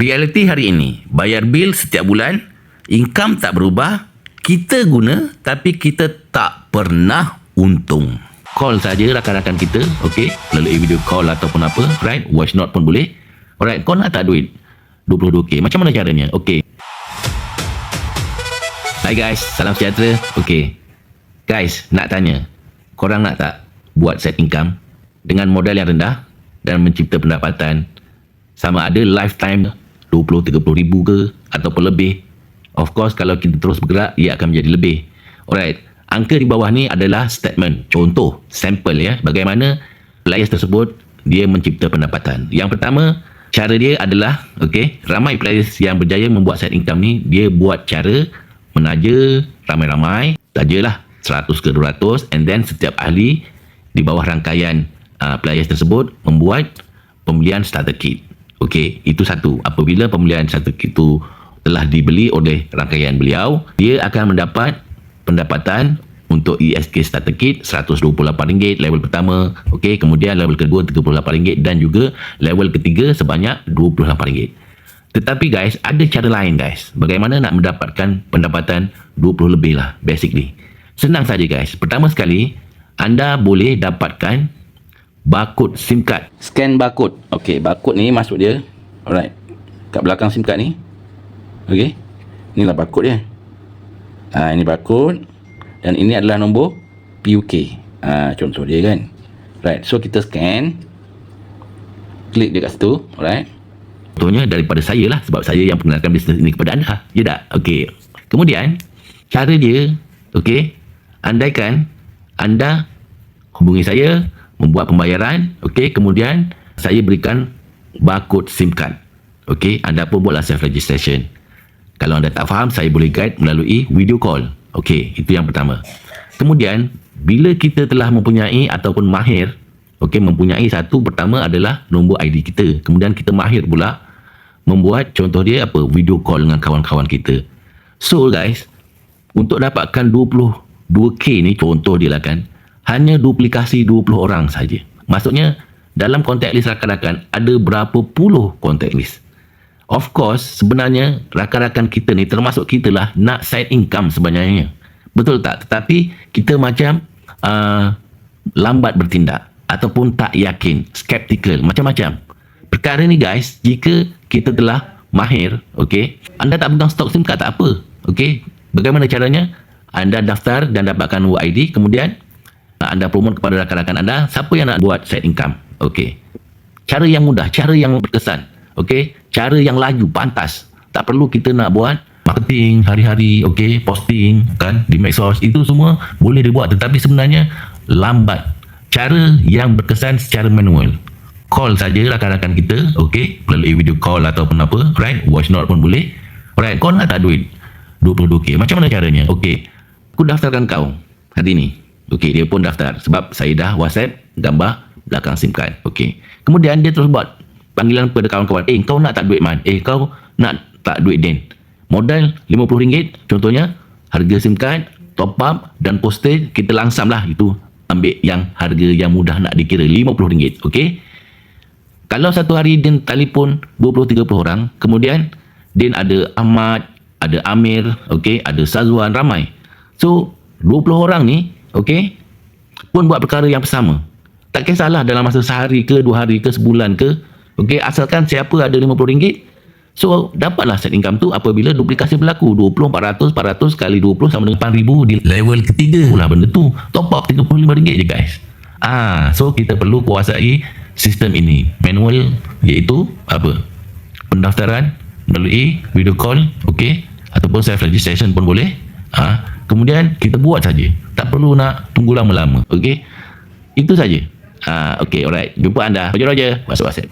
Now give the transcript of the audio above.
Realiti hari ini, bayar bil setiap bulan, income tak berubah, kita guna tapi kita tak pernah untung. Call saja rakan-rakan kita, okey, melalui video call ataupun apa, right? Voice note pun boleh. Alright, kau nak tak duit 22k? Macam mana caranya? Okey. Hai guys, salam sejahtera. Okey. Guys, nak tanya, korang nak tak buat set income dengan modal yang rendah dan mencipta pendapatan sama ada lifetime 20-30 ribu ke ataupun lebih? Of course, kalau kita terus bergerak, ia akan menjadi lebih. Alright, angka di bawah ni adalah statement, contoh, sampel ya, bagaimana players tersebut dia mencipta pendapatan. Yang pertama, cara dia adalah, okay, ramai players yang berjaya membuat side income ni, dia buat cara menaja ramai-ramai, tajalah 100 ke 200, and then setiap ahli di bawah rangkaian players tersebut membuat pembelian starter kit. Okey, itu satu. Apabila pembelian starter kit itu telah dibeli oleh rangkaian beliau, dia akan mendapat pendapatan untuk ESK starter kit RM128 level pertama, okey, kemudian level kedua RM38 dan juga level ketiga sebanyak RM28. Tetapi guys, ada cara lain guys. Bagaimana nak mendapatkan pendapatan 20 lebih lah, basically. Senang saja guys. Pertama sekali, anda boleh dapatkan barcode SIM card. Scan barcode. Okey, barcode ni masuk dia. Alright. Kat belakang SIM card ni. Okey. Inilah barcode dia. Ini barcode dan ini adalah nombor PUK. Contoh dia kan. Right. So kita scan. Klik je kat situ. Alright. Contohnya daripada saya lah, sebab saya yang perkenalkan bisnes ini kepada anda. Ya tak? Okey. Kemudian cara dia, okey, andaikan anda hubungi saya, membuat pembayaran, okey, kemudian saya berikan barcode SIM card. Okey, anda pun buatlah self registration. Kalau anda tak faham, saya boleh guide melalui video call. Okey, itu yang pertama. Kemudian, bila kita telah mempunyai ataupun mahir, okey, mempunyai satu, pertama adalah nombor ID kita. Kemudian kita mahir pula membuat, contoh dia apa, video call dengan kawan-kawan kita. So guys, untuk dapatkan 22k ni, contoh dia lah kan, hanya duplikasi 20 orang saja. Maksudnya, dalam contact list rakan-rakan, ada berapa puluh contact list. Of course, sebenarnya, rakan-rakan kita ni, termasuk kita lah, nak side income sebenarnya. Betul tak? Tetapi, kita macam lambat bertindak. Ataupun tak yakin, skeptical, macam-macam. Perkara ni guys, jika kita telah mahir, okay, anda tak pegang stok SIM card, tak apa. Okay, bagaimana caranya? Anda daftar dan dapatkan ID, kemudian anda promote kepada rakan-rakan anda, siapa yang nak buat side income. Okey. Cara yang mudah, cara yang berkesan. Okey, cara yang laju, pantas. Tak perlu kita nak buat marketing hari-hari, okey, posting kan di medsos. Itu semua boleh dibuat, tetapi sebenarnya lambat. Cara yang berkesan secara manual. Call saja rakan-rakan kita, okey, melalui video call ataupun apa, right? Voice note pun boleh. Alright, kau nak tak duit 22k? Macam mana caranya? Okey. Aku daftarkan kau hari ni. Okey, dia pun daftar sebab saya dah WhatsApp gambar belakang SIM card. Okey. Kemudian dia terus buat panggilan kepada kawan-kawan. Kau nak tak duit man? Kau nak tak duit Den? Modal RM50 contohnya, harga SIM card, top up dan postage kita langsam lah. Itu ambil yang harga yang mudah nak dikira, RM50. Okey. Kalau satu hari Den telefon 20-30 orang, kemudian Den ada Ahmad, ada Amir, okey, ada Sazwan, ramai. So 20 orang ni, okey, pun buat perkara yang sama. Tak kisahlah dalam masa sehari ke, 2 hari ke, sebulan ke, okey, asalkan siapa ada RM50, so dapatlah set income tu apabila duplikasi berlaku. 20, 400, 400 kali 20 sama dengan 8,000 di level ketiga pula benda tu. Top up RM35 je guys. So kita perlu kuasai sistem ini. Manual, iaitu apa? Pendaftaran melalui video call, okey, ataupun self registration pun boleh. Kemudian kita buat saja. Tak perlu nak tunggu lama-lama. Okey. Itu saja. Okey, alright. Jumpa anda. Roger. Masuk WhatsApp.